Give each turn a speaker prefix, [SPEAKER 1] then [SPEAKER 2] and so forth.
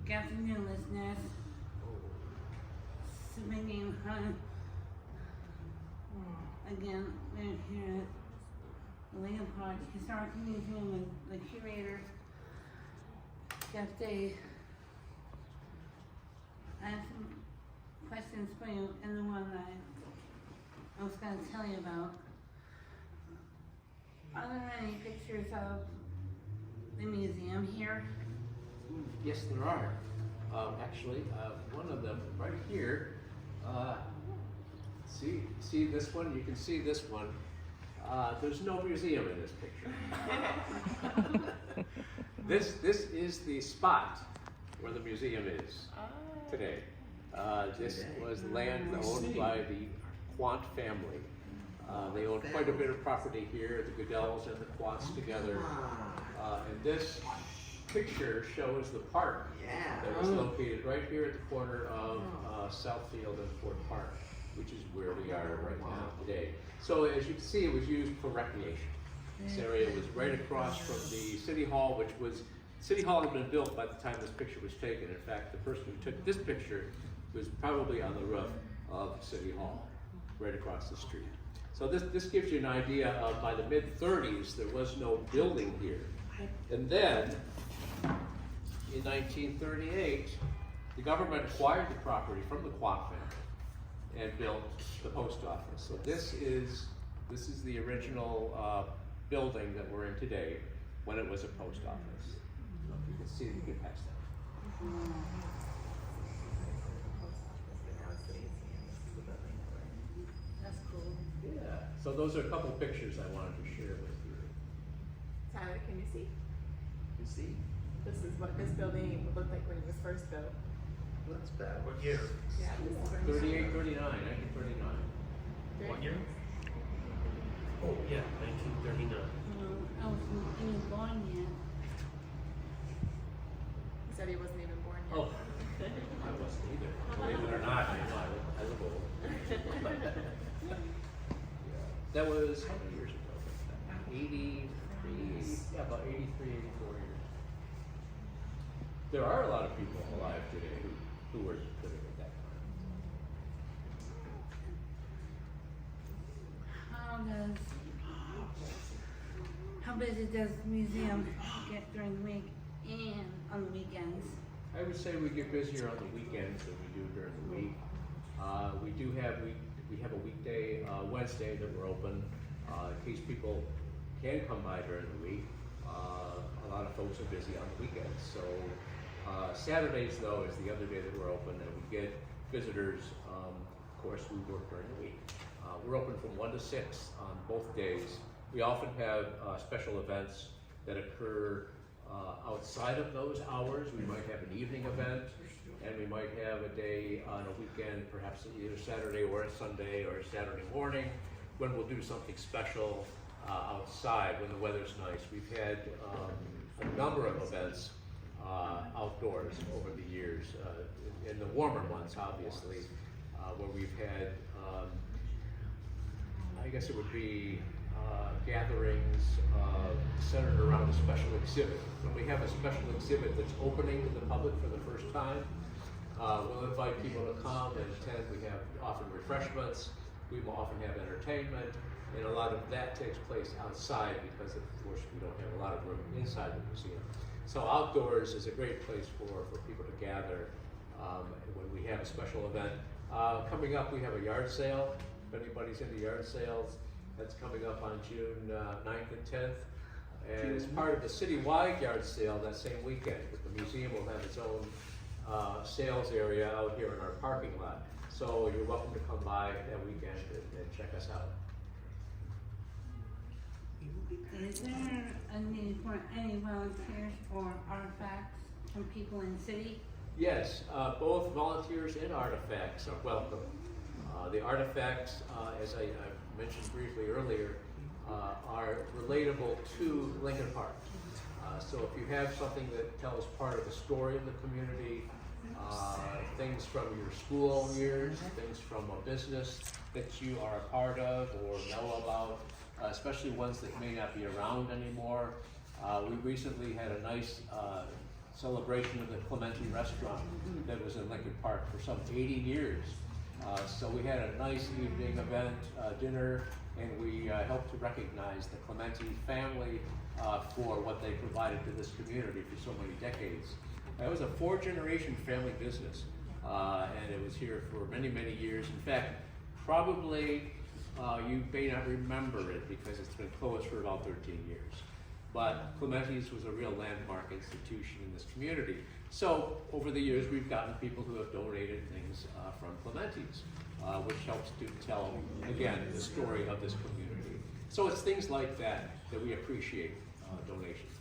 [SPEAKER 1] Good afternoon, listeners. So my name is again, we're here at the Lincoln Park Historical Museum with the curator, Jeff Day. I have some questions for you, and the one that I was going to tell you about. Are there any pictures of the museum here?
[SPEAKER 2] Yes, there are. Actually, one of them right here. See this one? You can see this one. There's no museum in this picture. This is the spot where the museum is today. This was land owned by the Quant family. They owned quite a bit of property here, the Goodells and the Quants together. And this picture shows the park that was located right here at the corner of Southfield and Ford Park, which is where we are right now today. So as you can see, it was used for recreation. This area was right across from the City Hall, City Hall had been built by the time this picture was taken. In fact, the person who took this picture was probably on the roof of City Hall, right across the street. So this gives you an idea of, by the mid-30s, there was no building here. And then, in 1938, the government acquired the property from the Quant family and built the post office. So this is the original building that we're in today when it was a post office. So if you can see, you can pass that.
[SPEAKER 1] That's cool.
[SPEAKER 2] Yeah. So those are a couple pictures I wanted to share with you.
[SPEAKER 3] Tyler, can you see?
[SPEAKER 2] You see?
[SPEAKER 3] This is what this building looked like when it was first built.
[SPEAKER 4] That's bad. What year?
[SPEAKER 3] Yeah, this is when
[SPEAKER 2] 38, 39, 1939.
[SPEAKER 4] What year? Oh, yeah, 1939.
[SPEAKER 1] I wasn't even born yet.
[SPEAKER 3] He said he wasn't even born yet.
[SPEAKER 2] Oh, I wasn't either. Believe it or not, I look old. That was how many years ago? 83, yeah, about 83, 84 years. There are a lot of people alive today who were living at that time.
[SPEAKER 1] How busy does the museum get during the week and on the weekends?
[SPEAKER 2] I would say we get busier on the weekends than we do during the week. We have a weekday, Wednesday, that we're open in case people can come by during the week. A lot of folks are busy on the weekends. So Saturdays, though, is the other day that we're open, and we get visitors. Of course, we work during the week. We're open from 1 to 6 on both days. We often have special events that occur outside of those hours. We might have an evening event, and we might have a day on a weekend, perhaps either Saturday or a Sunday or a Saturday morning, when we'll do something special outside when the weather's nice. We've had a number of events outdoors over the years, in the warmer months, obviously, where we've had, I guess it would be gatherings centered around a special exhibit. When we have a special exhibit that's opening to the public for the first time, we'll invite people to come and attend. We have often refreshments, we will often have entertainment, and a lot of that takes place outside because, of course, we don't have a lot of room inside the museum. So outdoors is a great place for people to gather when we have a special event. Coming up, we have a yard sale. If anybody's into yard sales, that's coming up on June 9th and 10th. And as part of the citywide yard sale that same weekend, the museum will have its own sales area out here in our parking lot. So you're welcome to come by that weekend and check us out.
[SPEAKER 1] Is there a need for any volunteers or artifacts from people in the city?
[SPEAKER 2] Yes, both volunteers and artifacts are welcome. The artifacts, as I mentioned briefly earlier, are relatable to Lincoln Park. So if you have something that tells part of the story of the community, things from your school years, things from a business that you are a part of or know about, especially ones that may not be around anymore. We recently had a nice celebration of the Clementi restaurant that was in Lincoln Park for some 80 years. So we had a nice evening event, dinner, and we helped to recognize the Clementi family for what they provided to this community for so many decades. It was a 4-generation family business, and it was here for many, many years. In fact, probably you may not remember it because it's been closed for about 13 years. But Clementi's was a real landmark institution in this community. So over the years, we've gotten people who have donated things from Clementi's, which helps to tell, again, the story of this community. So it's things like that that we appreciate donations.